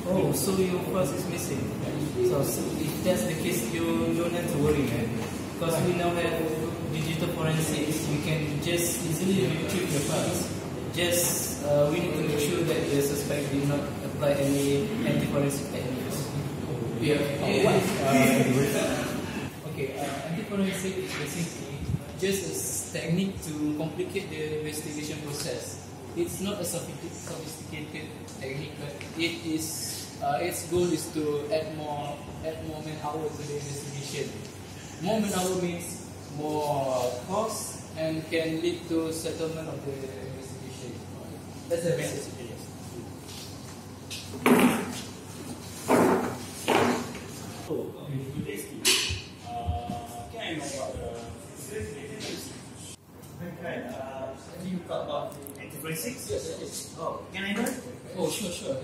Oh, so your files is missing. So if that's the case, you don't have to worry, man. Because we now have digital forensics. We can just easily retrieve the files. Just we need to make sure that the suspect did not apply any anti-forensic techniques. Yeah. Okay. Anti-forensic is basically just a technique to complicate the investigation process. It's not a sophisticated technique, but it is. Its goal is to add more man-hour to the investigation. More man-hour means more cost and can lead to settlement of the investigation. That's the message. Oh, today's can I know about the you talk about anti-forensics? Yes. Oh, can I know? Oh, sure.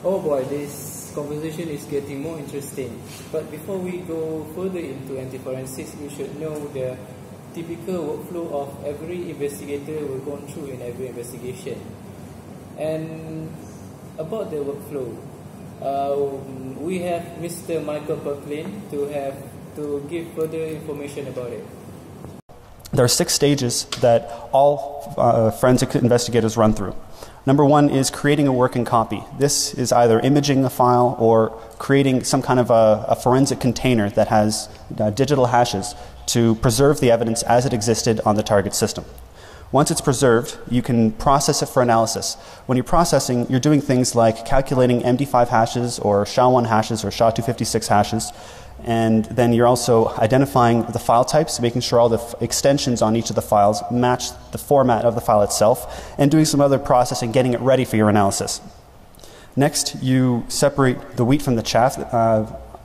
Oh boy, this conversation is getting more interesting. But before we go further into anti-forensics, you should know the typical workflow of every investigator will go through in every investigation. And about the workflow, we have Mr. Michael Perklin to give further information about it. There are 6 stages that all forensic investigators run through. Number 1 is creating a working copy. This is either imaging a file or creating some kind of a forensic container that has digital hashes to preserve the evidence as it existed on the target system. Once it's preserved, you can process it for analysis. When you're processing, you're doing things like calculating MD5 hashes or SHA-1 hashes or SHA-256 hashes. And then you're also identifying the file types, making sure all the extensions on each of the files match the format of the file itself, and doing some other processing, getting it ready for your analysis. Next, you separate the wheat from the chaff.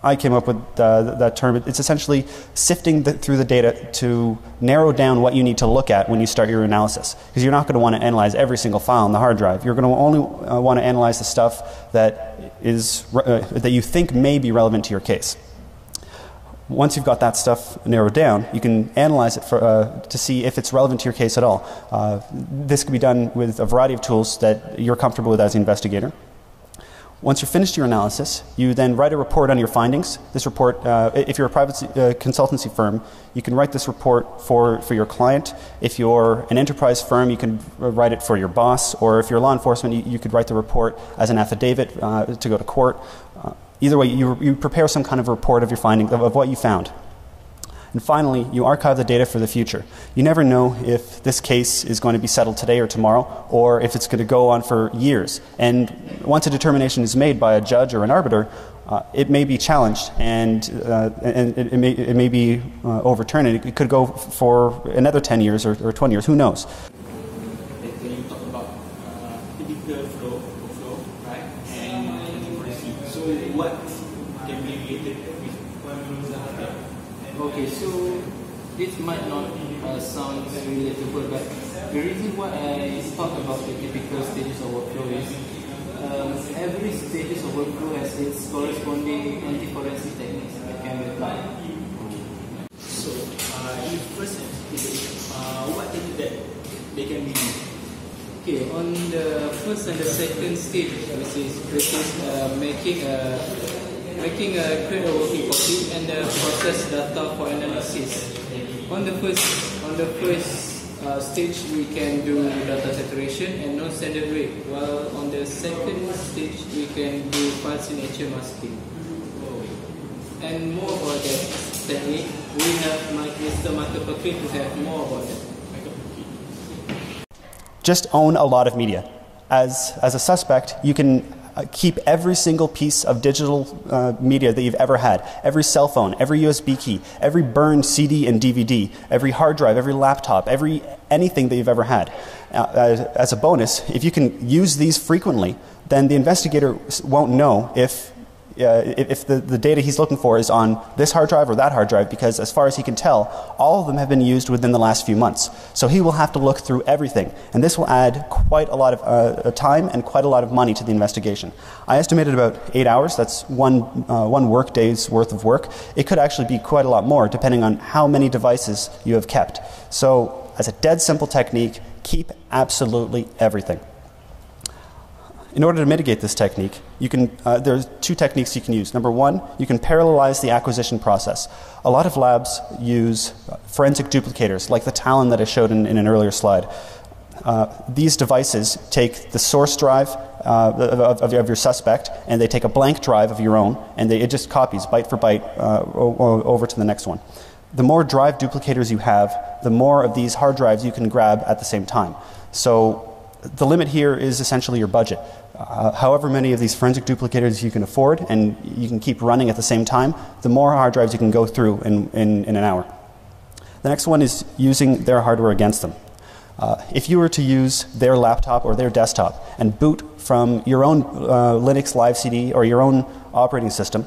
I came up with that term. It's essentially sifting through the data to narrow down what you need to look at when you start your analysis. Because you're not going to want to analyze every single file on the hard drive. You're going to only want to analyze the stuff that you think may be relevant to your case. Once you've got that stuff narrowed down, you can analyze it to see if it's relevant to your case at all. This can be done with a variety of tools that you're comfortable with as an investigator. Once you've finished your analysis, you then write a report on your findings. This report, if you're a private consultancy firm, you can write this report for your client. If you're an enterprise firm, you can write it for your boss. Or if you're law enforcement, you could write the report as an affidavit to go to court. Either way, you prepare some kind of report of your findings, of what you found. And finally, you archive the data for the future. You never know if this case is going to be settled today or tomorrow, or if it's going to go on for years. And once a determination is made by a judge or an arbiter, it may be challenged and it may be overturned. And it could go for another 10 years or 20 years. Who knows? When you talk about typical flow, right? And so what can be related with one hardware? Okay, so this might not sound very relatable, but the reason why I talk about the typical stages of workflow is every stages of workflow has its corresponding anti-forensic techniques that can be applied. So, in first stage, what is that they can be used? Okay, on the first and the second stage, which is making a create a working copy and process data for analysis. On the first stage, we can do data saturation and non-standard rate, while on the second stage, we can do file signature masking. And more about that technique, we have Mr. Michael Perklin to have more about that. Just own a lot of media. As a suspect, you can keep every single piece of digital media that you've ever had, every cell phone, every USB key, every burned CD and DVD, every hard drive, every laptop, anything that you've ever had. As a bonus, if you can use these frequently, then the investigator won't know if the data he's looking for is on this hard drive or that hard drive, because as far as he can tell, all of them have been used within the last few months. So he will have to look through everything, and this will add quite a lot of time and quite a lot of money to the investigation. I estimated about 8 hours. That's one work day's worth of work. It could actually be quite a lot more depending on how many devices you have kept. So as a dead simple technique, keep absolutely everything. In order to mitigate this technique, there's two techniques you can use. Number one, you can parallelize the acquisition process. A lot of labs use forensic duplicators, like the Talon that I showed in an earlier slide. These devices take the source drive of your suspect, and they take a blank drive of your own, and it just copies byte for byte over to the next one. The more drive duplicators you have, the more of these hard drives you can grab at the same time. So the limit here is essentially your budget. However many of these forensic duplicators you can afford and you can keep running at the same time, the more hard drives you can go through in an hour. The next one is using their hardware against them. If you were to use their laptop or their desktop and boot from your own Linux Live CD or your own operating system,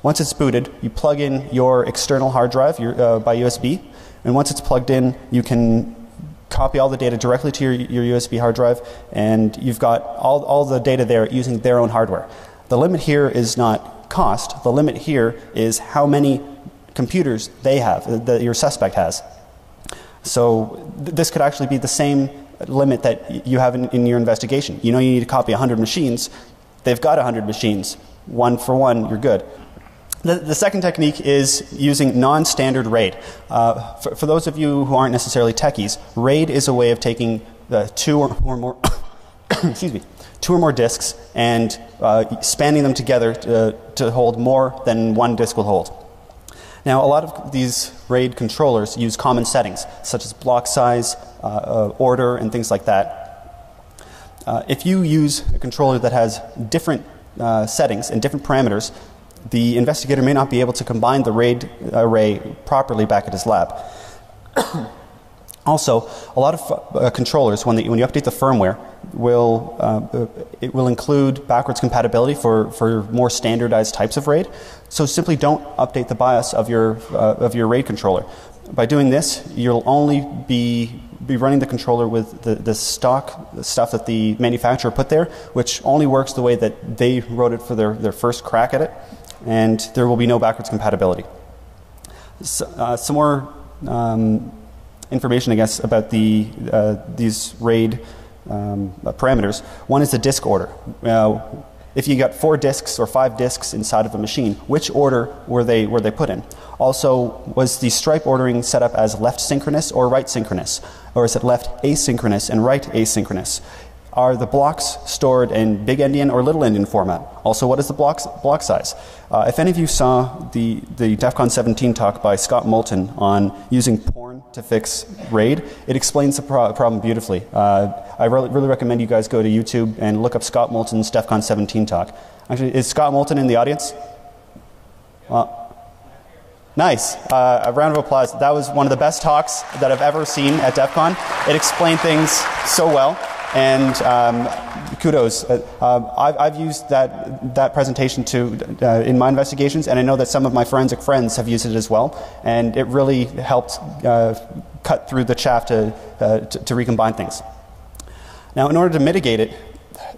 once it's booted, you plug in your external hard drive by USB, and once it's plugged in, you can copy all the data directly to your USB hard drive, and you've got all the data there using their own hardware. The limit here is not cost. The limit here is how many computers they have, that your suspect has. So this could actually be the same limit that you have in your investigation. You know you need to copy 100 machines. They've got 100 machines. One for one, you're good. The second technique is using non-standard RAID. For those of you who aren't necessarily techies, RAID is a way of taking two or more excuse me, 2 or more disks and spanning them together to hold more than one disk will hold. Now, a lot of these RAID controllers use common settings, such as block size, order, and things like that. If you use a controller that has different settings and different parameters, the investigator may not be able to combine the RAID array properly back at his lab. Also, a lot of controllers, when you update the firmware, it will include backwards compatibility for more standardized types of RAID. So simply don't update the BIOS of your RAID controller. By doing this, you'll only be running the controller with the stock stuff that the manufacturer put there, which only works the way that they wrote it for their first crack at it, and there will be no backwards compatibility. So, some more information, I guess, about these RAID parameters. One is the disk order. If you got 4 disks or 5 disks inside of a machine, which order were they put in? Also, was the stripe ordering set up as left synchronous or right synchronous? Or is it left asynchronous and right asynchronous? Are the blocks stored in big endian or little endian format? Also, what is the block size? If any of you saw the DEF CON 17 talk by Scott Moulton on using porn to fix RAID, it explains the problem beautifully. I really recommend you guys go to YouTube and look up Scott Moulton's DEF CON 17 talk. Actually, is Scott Moulton in the audience? Nice. A round of applause. That was one of the best talks that I've ever seen at DEF CON. It explained things so well. And kudos. I've used that presentation in my investigations, and I know that some of my forensic friends have used it as well, and it really helped cut through the chaff to recombine things. Now, in order to mitigate it,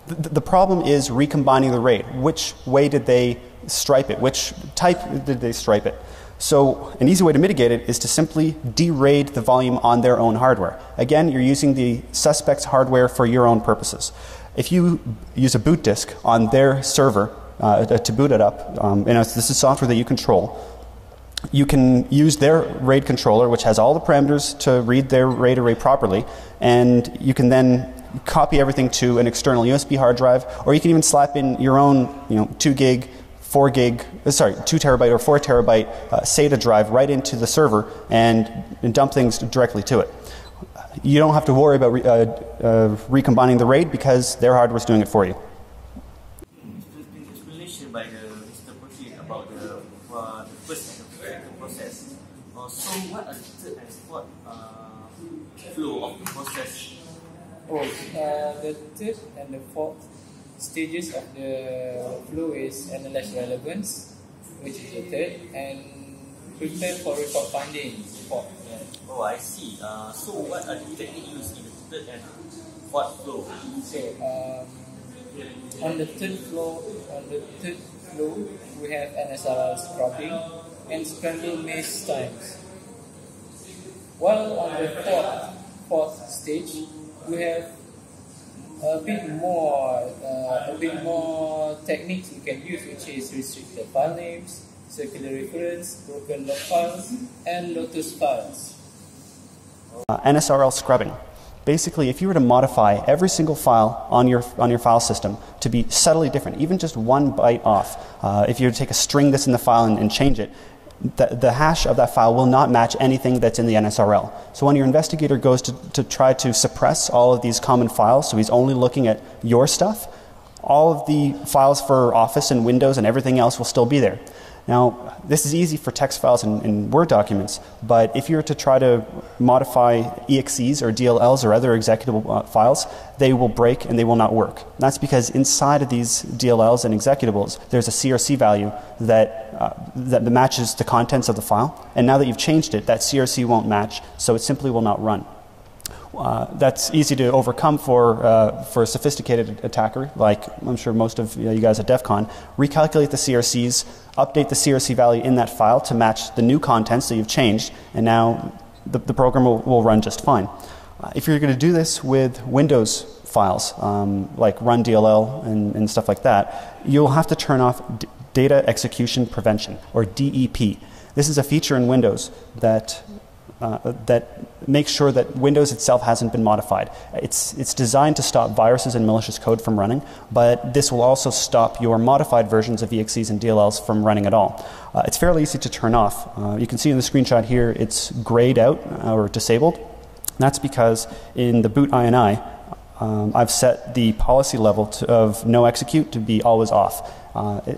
the problem is recombining the RAID. Which way did they stripe it? Which type did they stripe it? So an easy way to mitigate it is to simply de-RAID the volume on their own hardware. Again, you're using the suspect's hardware for your own purposes. If you use a boot disk on their server to boot it up, this is software that you control, you can use their RAID controller, which has all the parameters to read their RAID array properly, and you can then copy everything to an external USB hard drive, or you can even slap in your own 2 terabyte or 4 terabyte SATA drive right into the server and dump things directly to it. You don't have to worry about recombining the RAID because their hardware is doing it for you. Explanation by Mr. Putri about the first process. So what are the third and fourth flow of the process? The third and the fourth stages of the flow is analyze relevance, which is the third, and prepare for record finding. Oh, I see. So what are the techniques used in the third and fourth flow? So on the third flow, we have NSRL scrubbing and scramble maze times. While on the fourth stage, we have a bit more techniques you can use, which is restricted file names, circular reference, broken log files, and Lotus files. NSRL scrubbing. Basically, if you were to modify every single file on your file system to be subtly different, even just one byte off, if you were to take a string that's in the file and change it, the hash of that file will not match anything that's in the NSRL. So when your investigator goes to try to suppress all of these common files, so he's only looking at your stuff, all of the files for Office and Windows and everything else will still be there. Now, this is easy for text files and Word documents, but if you were to try to modify EXEs or DLLs or other executable files, they will break and they will not work. And that's because inside of these DLLs and executables, there's a CRC value that matches the contents of the file. And now that you've changed it, that CRC won't match, so it simply will not run. That's easy to overcome for a sophisticated attacker, like I'm sure most of you guys at DEF CON. Recalculate the CRCs, update the CRC value in that file to match the new contents that you've changed, and now the program will run just fine. If you're going to do this with Windows files, like run DLL and stuff like that, you'll have to turn off Data Execution Prevention, or DEP. This is a feature in Windows that makes sure that Windows itself hasn't been modified. It's designed to stop viruses and malicious code from running, but this will also stop your modified versions of EXEs and DLLs from running at all. It's fairly easy to turn off. You can see in the screenshot here it's grayed out or disabled. That's because in the boot INI, I've set the policy level of no execute to be always off.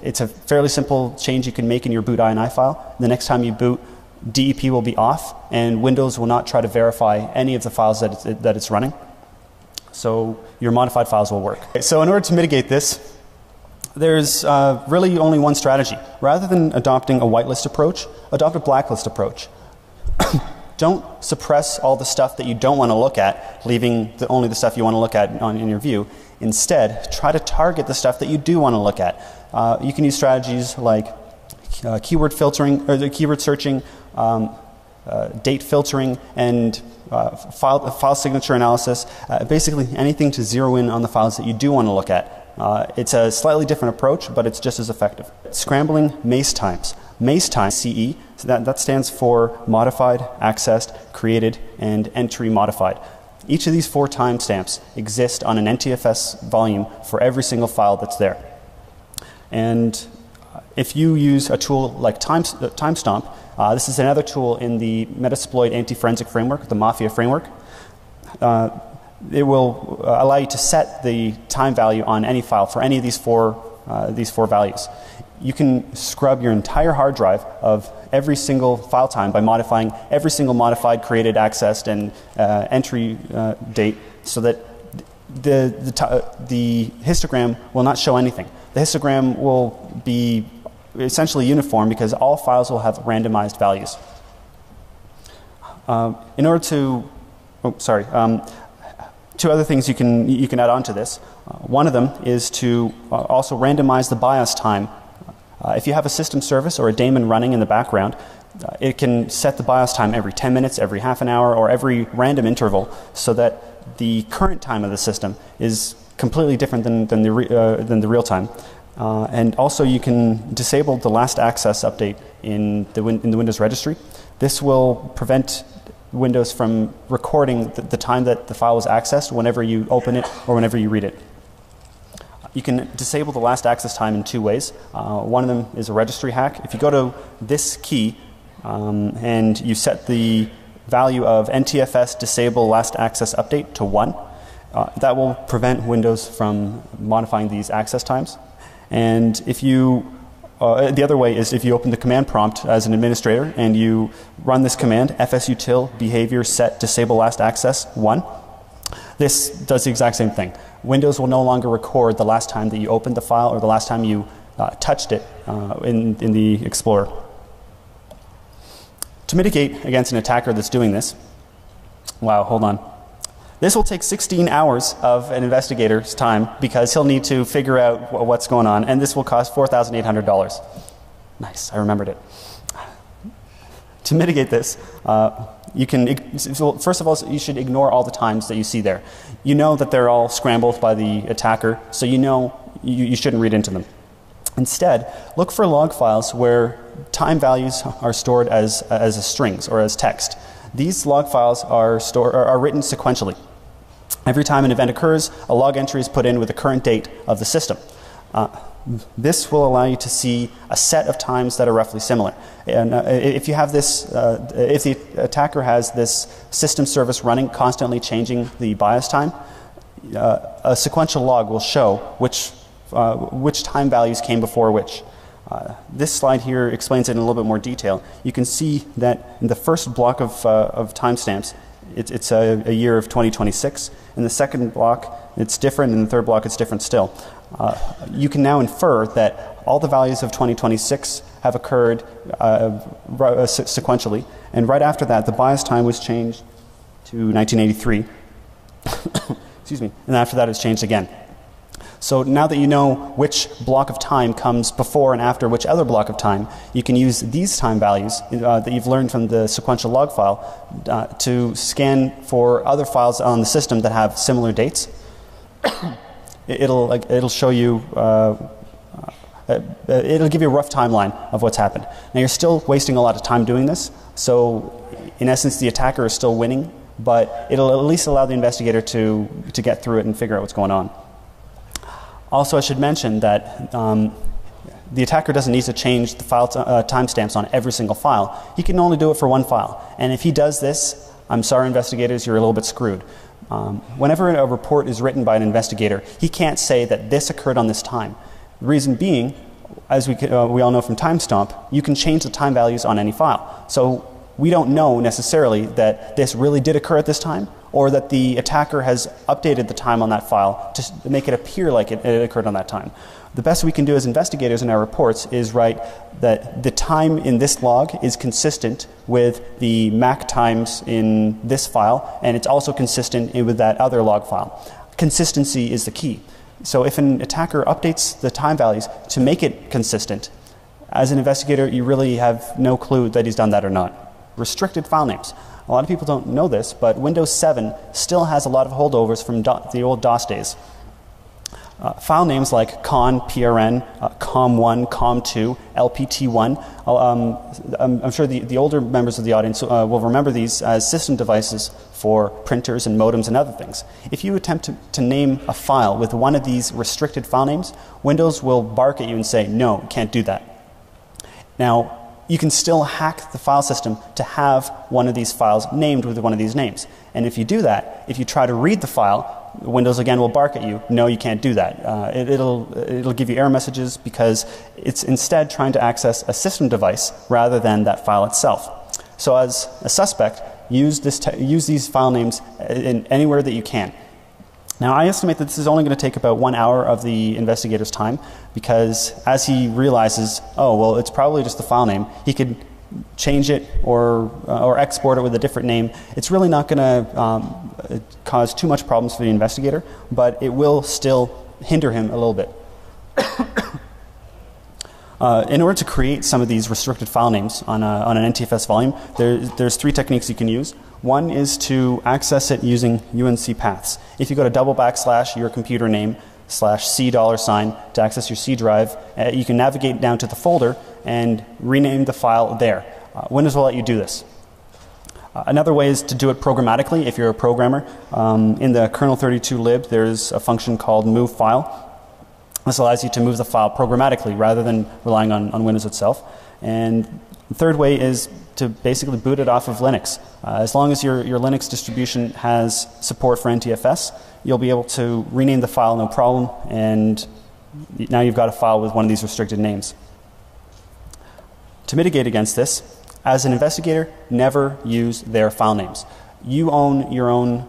It's a fairly simple change you can make in your boot INI file. The next time you boot, DEP will be off, and Windows will not try to verify any of the files that it's running. So your modified files will work. So in order to mitigate this, there's really only one strategy. Rather than adopting a whitelist approach, adopt a blacklist approach. Don't suppress all the stuff that you don't want to look at, leaving only the stuff you want to look at in your view. Instead, try to target the stuff that you do want to look at. You can use strategies like keyword filtering, or the keyword searching, date filtering, and file signature analysis. Basically anything to zero in on the files that you do want to look at. It's a slightly different approach, but it's just as effective. Scrambling MACE times. MACE times, CE, so that stands for modified, accessed, created, and entry modified. Each of these 4 timestamps exist on an NTFS volume for every single file that's there. And if you use a tool like Timestomp, this is another tool in the Metasploit anti-forensic framework, the Mafia framework. It will allow you to set the time value on any file for any of these four values. You can scrub your entire hard drive of every single file time by modifying every single modified, created, accessed, and entry date, so that the histogram will not show anything. The histogram will be essentially uniform because all files will have randomized values. In order to, two other things you can add on to this. One of them is to also randomize the BIOS time. If you have a system service or a daemon running in the background, it can set the BIOS time every 10 minutes, every half an hour, or every random interval, so that the current time of the system is completely different than the real time. And also you can disable the last access update in the Windows registry. This will prevent Windows from recording the time that the file was accessed whenever you open it or whenever you read it. You can disable the last access time in 2 ways. One of them is a registry hack. If you go to this key and you set the value of NTFS disable last access update to 1, that will prevent Windows from modifying these access times. And if you, the other way is if you open the command prompt as an administrator and you run this command, fsutil behavior set disable last access 1, this does the exact same thing. Windows will no longer record the last time that you opened the file or the last time you touched it in the Explorer. To mitigate against an attacker that's doing this, wow, hold on. This will take 16 hours of an investigator's time because he'll need to figure out what's going on, and this will cost $4,800. Nice, I remembered it. To mitigate this, you can, so first of all, you should ignore all the times that you see there. You know that they're all scrambled by the attacker, so you know you shouldn't read into them. Instead, look for log files where time values are stored as strings or as text. These log files are written sequentially. Every time an event occurs, a log entry is put in with the current date of the system. This will allow you to see a set of times that are roughly similar. And if you have this, if the attacker has this system service running, constantly changing the BIOS time, a sequential log will show which time values came before which. This slide here explains it in a little bit more detail. You can see that in the first block of timestamps, it's a year of 2026. In the second block, it's different. In the third block, it's different still. You can now infer that all the values of 2026 have occurred sequentially, and right after that, the BIOS time was changed to 1983. Excuse me. And after that, it's changed again. So now that you know which block of time comes before and after which other block of time, you can use these time values that you've learned from the sequential log file to scan for other files on the system that have similar dates. It'll show you, it'll give you a rough timeline of what's happened. Now you're still wasting a lot of time doing this, so in essence the attacker is still winning, but it'll at least allow the investigator to get through it and figure out what's going on. Also, I should mention that the attacker doesn't need to change the file timestamps on every single file. He can only do it for one file. And if he does this, I'm sorry, investigators, you're a little bit screwed. Whenever a report is written by an investigator, he can't say that this occurred on this time. The reason being, as we all know from Timestomp, you can change the time values on any file. So we don't know necessarily that this really did occur at this time, or that the attacker has updated the time on that file to make it appear like it occurred on that time. The best we can do as investigators in our reports is write that the time in this log is consistent with the MAC times in this file, and it's also consistent with that other log file. Consistency is the key. So if an attacker updates the time values to make it consistent, as an investigator, you really have no clue that he's done that or not. Restricted file names. A lot of people don't know this, but Windows 7 still has a lot of holdovers from the old DOS days. File names like con, prn, com1, com2, lpt1. I'm sure the older members of the audience will remember these as system devices for printers and modems and other things. If you attempt to name a file with one of these restricted file names, Windows will bark at you and say, no, can't do that. Now, you can still hack the file system to have one of these files named with one of these names. And if you do that, if you try to read the file, Windows again will bark at you, no, you can't do that. It'll give you error messages because it's instead trying to access a system device rather than that file itself. So as a suspect, use these file names in anywhere that you can. Now, I estimate that this is only going to take about 1 hour of the investigator's time, because as he realizes, oh, well, it's probably just the file name, he could change it or export it with a different name. It's really not going to cause too much problems for the investigator, but it will still hinder him a little bit. In order to create some of these restricted file names on an NTFS volume, there's 3 techniques you can use. One is to access it using UNC paths. If you go to // your computer name /C$ to access your C drive, you can navigate down to the folder and rename the file there. Windows will let you do this. Another way is to do it programmatically if you're a programmer. In the kernel32 lib, there's a function called move file. This allows you to move the file programmatically rather than relying on Windows itself. And the third way is to basically boot it off of Linux. As long as your Linux distribution has support for NTFS, you'll be able to rename the file no problem, and now you've got a file with one of these restricted names. To mitigate against this, as an investigator, never use their file names. You own your own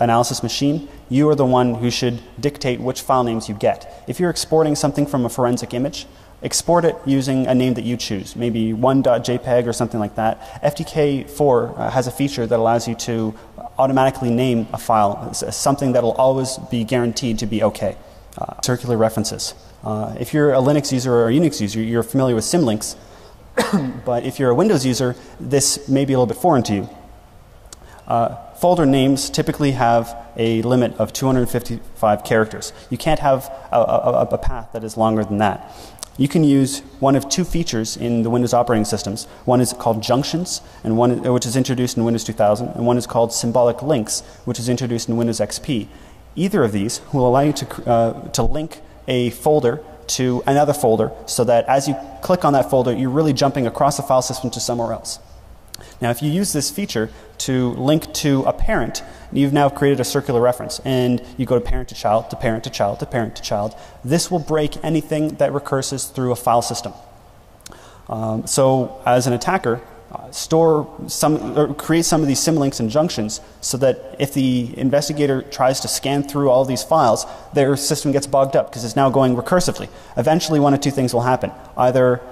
analysis machine. You are the one who should dictate which file names you get. If you're exporting something from a forensic image, export it using a name that you choose, maybe 1.jpg or something like that. FTK4 has a feature that allows you to automatically name a file, something that will always be guaranteed to be okay. Circular references. If you're a Linux user or a Unix user, you're familiar with symlinks. But if you're a Windows user, this may be a little bit foreign to you. Folder names typically have a limit of 255 characters. You can't have a path that is longer than that. You can use one of two features in the Windows operating systems. One is called junctions, and which is introduced in Windows 2000, and one is called symbolic links, which is introduced in Windows XP. Either of these will allow you to link a folder to another folder, so that as you click on that folder, you're really jumping across the file system to somewhere else. Now, if you use this feature to link to a parent, you've now created a circular reference, and you go to parent to child, to parent to child, to parent to child. This will break anything that recurses through a file system. So, as an attacker, create some of these symlinks and junctions, so that if the investigator tries to scan through all these files, their system gets bogged up because it's now going recursively. Eventually, one of two things will happen. Either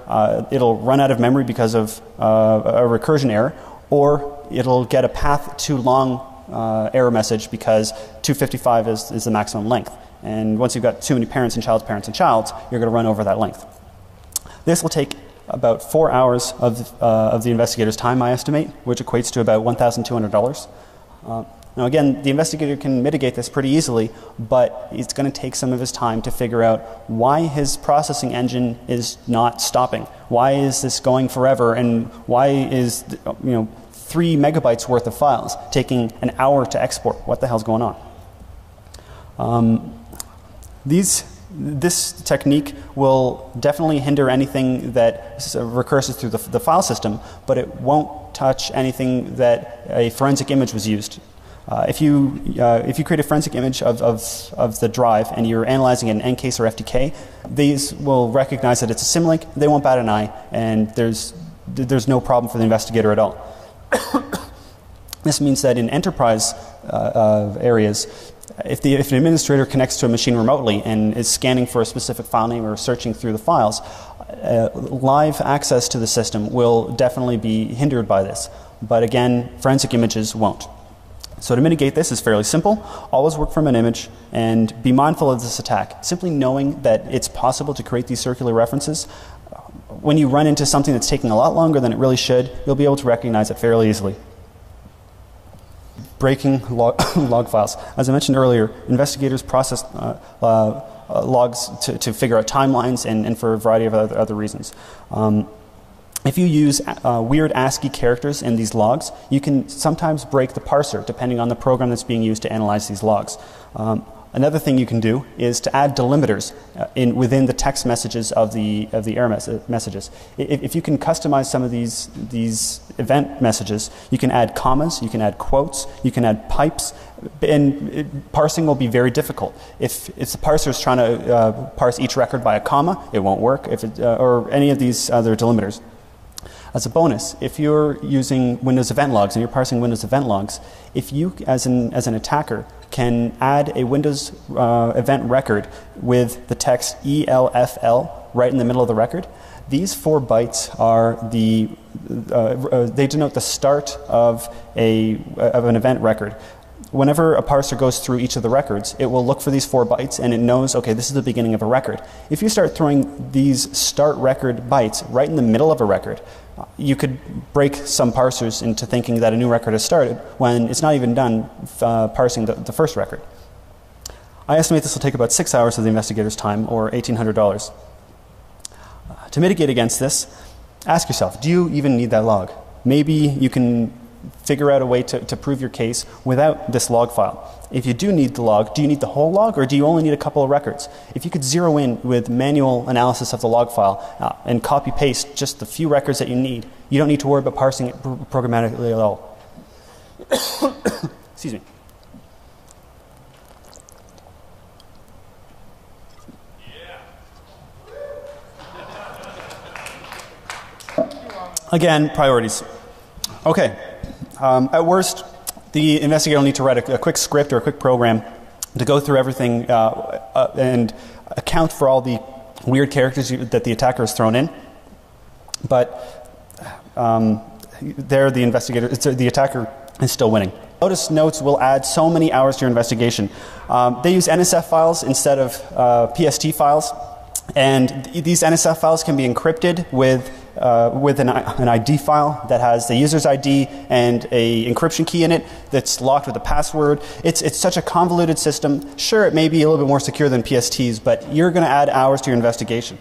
it'll run out of memory because of a recursion error, or it'll get a path too long error message because 255 is the maximum length. And once you've got too many parents and childs, you're going to run over that length. This will take about 4 hours of the investigator's time, I estimate, which equates to about $1,200. Now again, the investigator can mitigate this pretty easily, but it's going to take some of his time to figure out why his processing engine is not stopping. Why is this going forever, and why is 3 megabytes worth of files taking an hour to export? What the hell's going on? This technique will definitely hinder anything that recurses through the file system, but it won't touch anything that a forensic image was used. If you create a forensic image of the drive and you're analyzing it in NCase or FTK, these will recognize that it's a symlink. They won't bat an eye, and there's no problem for the investigator at all. This means that in enterprise areas, if an administrator connects to a machine remotely and is scanning for a specific file name or searching through the files, live access to the system will definitely be hindered by this. But again, forensic images won't. So to mitigate this is fairly simple. Always work from an image and be mindful of this attack. Simply knowing that it's possible to create these circular references, when you run into something that's taking a lot longer than it really should, you'll be able to recognize it fairly easily. Breaking log files. As I mentioned earlier, investigators process logs to figure out timelines and for a variety of other reasons. If you use weird ASCII characters in these logs, you can sometimes break the parser depending on the program that's being used to analyze these logs. Another thing you can do is to add delimiters within the text messages of the error messages. If you can customize some of these event messages, you can add commas, you can add quotes, you can add pipes, and parsing will be very difficult. If the parser is trying to parse each record by a comma, it won't work, or any of these other delimiters. As a bonus, if you're using Windows event logs and you're parsing Windows event logs, if you, as an attacker, can add a Windows event record with the text ELFL right in the middle of the record, these 4 bytes are they denote the start of an event record. Whenever a parser goes through each of the records, it will look for these 4 bytes and it knows, okay, this is the beginning of a record. If you start throwing these start record bytes right in the middle of a record, you could break some parsers into thinking that a new record has started when it's not even done parsing the first record. I estimate this will take about 6 hours of the investigator's time, or $1,800. To mitigate against this, ask yourself, do you even need that log? Maybe you can figure out a way to prove your case without this log file. If you do need the log, do you need the whole log, or do you only need a couple of records? If you could zero in with manual analysis of the log file and copy paste just the few records that you need, you don't need to worry about parsing it programmatically at all. Excuse me. Again, priorities. Okay. At worst, the investigator will need to write a quick script or a quick program to go through everything and account for all the weird characters that the attacker has thrown in. But there, the attacker is still winning. Lotus Notes will add so many hours to your investigation. They use NSF files instead of PST files, and these NSF files can be encrypted with with an ID file that has the user's ID and a encryption key in it that's locked with a password. It's such a convoluted system. Sure, it may be a little bit more secure than PSTs, but you're going to add hours to your investigation.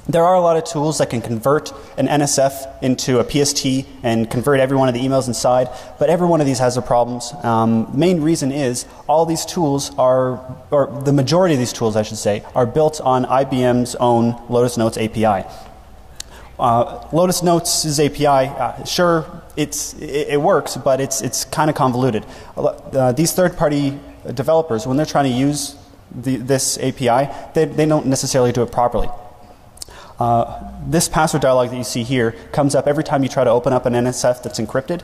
There are a lot of tools that can convert an NSF into a PST and convert every one of the emails inside, but every one of these has their problems. The main reason is all these tools are, or the majority of these tools, I should say, are built on IBM's own Lotus Notes API. Lotus Notes' API, sure, it works, but it's kind of convoluted. These third-party developers, when they're trying to use this API, they don't necessarily do it properly. This password dialog that you see here comes up every time you try to open up an NSF that's encrypted.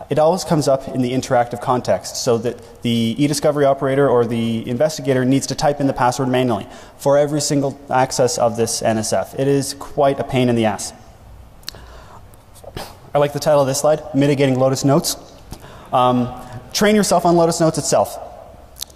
It always comes up in the interactive context, so that the e-discovery operator or the investigator needs to type in the password manually for every single access of this NSF. It is quite a pain in the ass. I like the title of this slide, Mitigating Lotus Notes. Train yourself on Lotus Notes itself.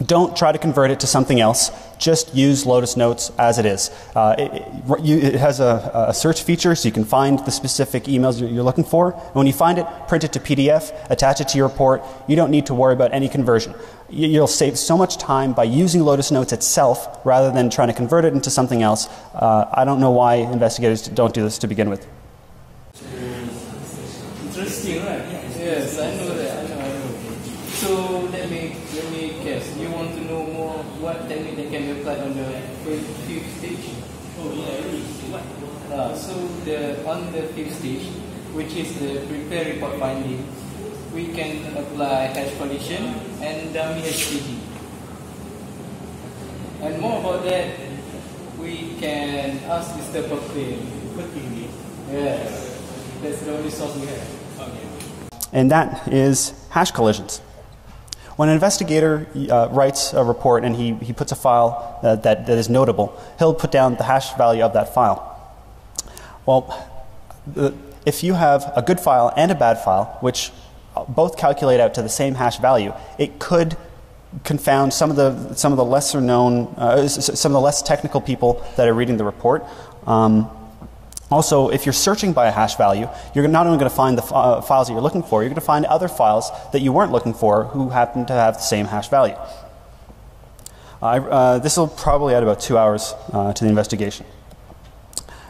Don't try to convert it to something else. Just use Lotus Notes as it is. It has a search feature, so you can find the specific emails you're looking for. And when you find it, print it to PDF, attach it to your report. You don't need to worry about any conversion. You'll save so much time by using Lotus Notes itself rather than trying to convert it into something else. I don't know why investigators don't do this to begin with. Interesting, right? Yes, I know that. I know. So let me guess. You want to know more what technique that can be applied on the fifth stage? Oh yeah, really? What? So on the fifth stage, which is the prepare report finding, we can apply hash collision and dummy HTTP. And more about that, we can ask Mr. Perkin. Yes, that's the only source we have. Okay. And that is hash collisions. When an investigator writes a report and he puts a file that is notable, he'll put down the hash value of that file. Well, if you have a good file and a bad file, which both calculate out to the same hash value, it could confound some of the lesser known, some of the less technical people that are reading the report. Also, if you're searching by a hash value, you're not only going to find the files that you're looking for, you're going to find other files that you weren't looking for who happen to have the same hash value. This will probably add about 2 hours to the investigation.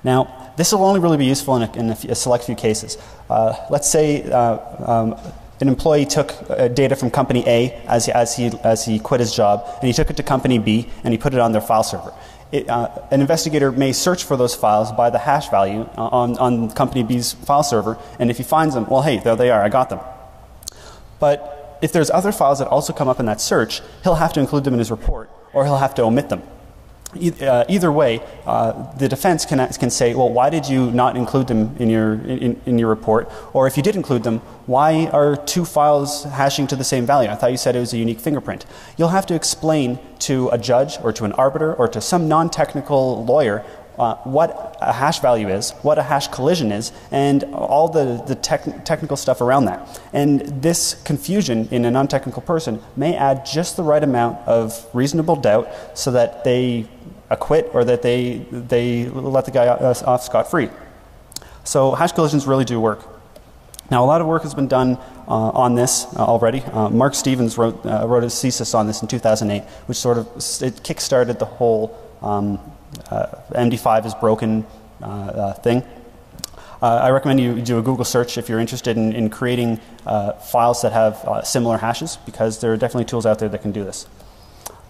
Now, this will only really be useful in a select few cases. Let's say an employee took data from company A as he quit his job, and he took it to company B, and he put it on their file server. An investigator may search for those files by the hash value on company B's file server, and if he finds them, well, hey, there they are, I got them. But if there's other files that also come up in that search, he'll have to include them in his report, or he'll have to omit them. Either way, the defense can say, well, why did you not include them in your report? Or if you did include them, why are two files hashing to the same value? I thought you said it was a unique fingerprint. You'll have to explain to a judge or to an arbiter or to some non-technical lawyer what a hash value is, what a hash collision is, and all the technical stuff around that. And this confusion in a non-technical person may add just the right amount of reasonable doubt so that they acquit or that they let the guy off scot-free. So hash collisions really do work. Now, a lot of work has been done on this already. Mark Stevens wrote his thesis on this in 2008, which sort of kick-started the whole MD5 is broken thing. I recommend you do a Google search if you're interested in creating files that have similar hashes, because there are definitely tools out there that can do this.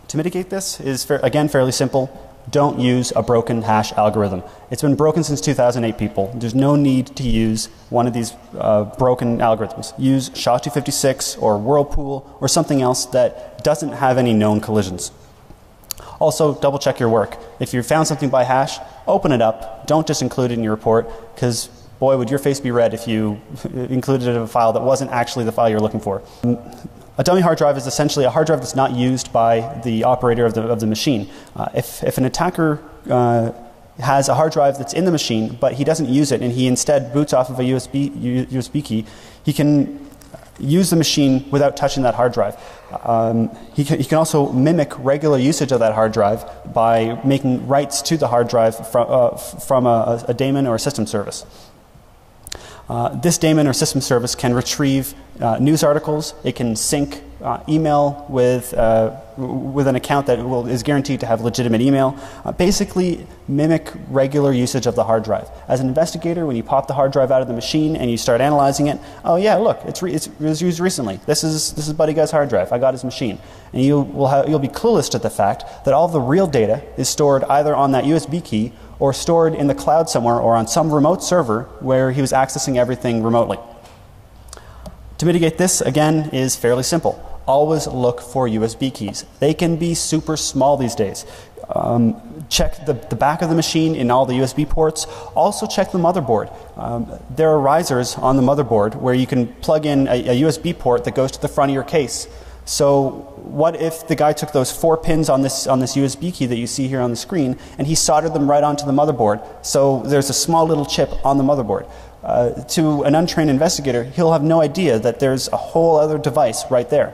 To mitigate this is, again, fairly simple. Don't use a broken hash algorithm. It's been broken since 2008, people. There's no need to use one of these broken algorithms. Use SHA-256 or Whirlpool or something else that doesn't have any known collisions. Also, double check your work. If you found something by hash, open it up. Don't just include it in your report, because boy, would your face be red if you included it in a file that wasn't actually the file you're looking for. A dummy hard drive is essentially a hard drive that's not used by the operator of the machine. If an attacker has a hard drive that's in the machine, but he doesn't use it, and he instead boots off of a USB key, he can use the machine without touching that hard drive. He can also mimic regular usage of that hard drive by making writes to the hard drive from a daemon or a system service. This daemon or system service can retrieve news articles. It can sync email with an account that is guaranteed to have legitimate email. Basically, mimic regular usage of the hard drive. As an investigator, when you pop the hard drive out of the machine and you start analyzing it, oh yeah, look, it was used recently. This is Buddy Guy's hard drive. I got his machine, and you'll be clueless to the fact that all the real data is stored either on that USB key or stored in the cloud somewhere or on some remote server where he was accessing everything remotely. To mitigate this, again, is fairly simple. Always look for USB keys. They can be super small these days. Check the back of the machine in all the USB ports. Also check the motherboard. There are risers on the motherboard where you can plug in a USB port that goes to the front of your case. So what if the guy took those 4 pins on this USB key that you see here on the screen and he soldered them right onto the motherboard, so there's a small little chip on the motherboard. To an untrained investigator, he'll have no idea that there's a whole other device right there.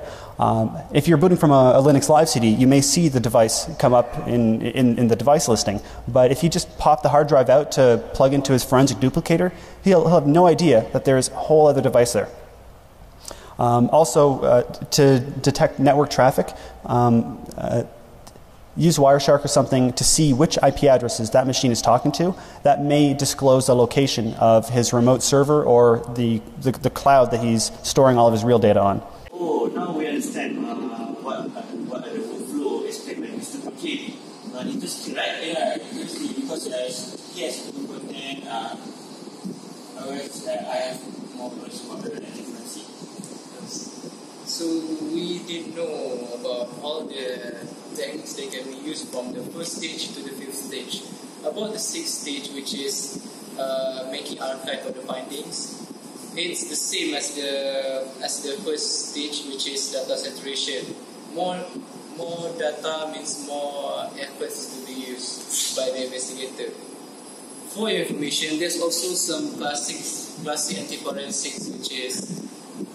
If you're booting from a Linux Live CD, you may see the device come up in the device listing. But if you just pop the hard drive out to plug into his forensic duplicator, he'll have no idea that there's a whole other device there. Also, to detect network traffic, use Wireshark or something to see which IP addresses that machine is talking to. That may disclose the location of his remote server or the cloud that he's storing all of his real data on. Oh, now we understand what are the workflow aspect like Mr. Pukit. Interesting, right? Yeah, interesting because yes, and I have more knowledge about the differency. So we didn't know about all the techniques that can be used from the first stage to the 5th stage. About the 6th stage, which is making archive of the findings, it's the same as the first stage, which is data saturation. More data means more efforts to be used by the investigator. For your information, there's also some classic anti-forensics,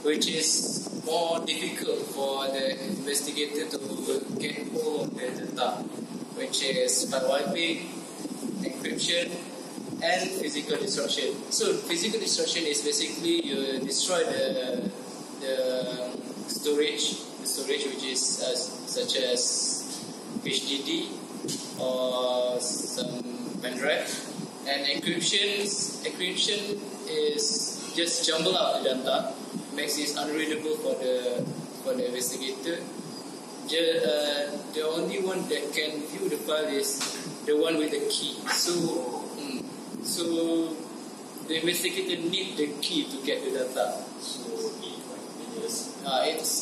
which is more difficult for the investigator to get hold of the data, which is file wiping, encryption, and physical destruction. So physical destruction is basically you destroy the storage which is such as HDD or some pen drive. And encryption is just jumble up the data, makes it unreadable for the investigator. The only one that can view the file is the one with the key. So the investigator need the key to get the data. So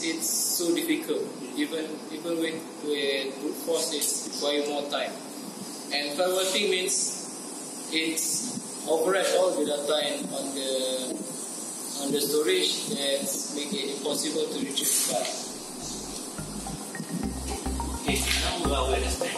it's so difficult. Even with brute force, it requires more time. And file wiping means it's overwrite all the data on the storage that make it impossible to retrieve file. Okay, now we understand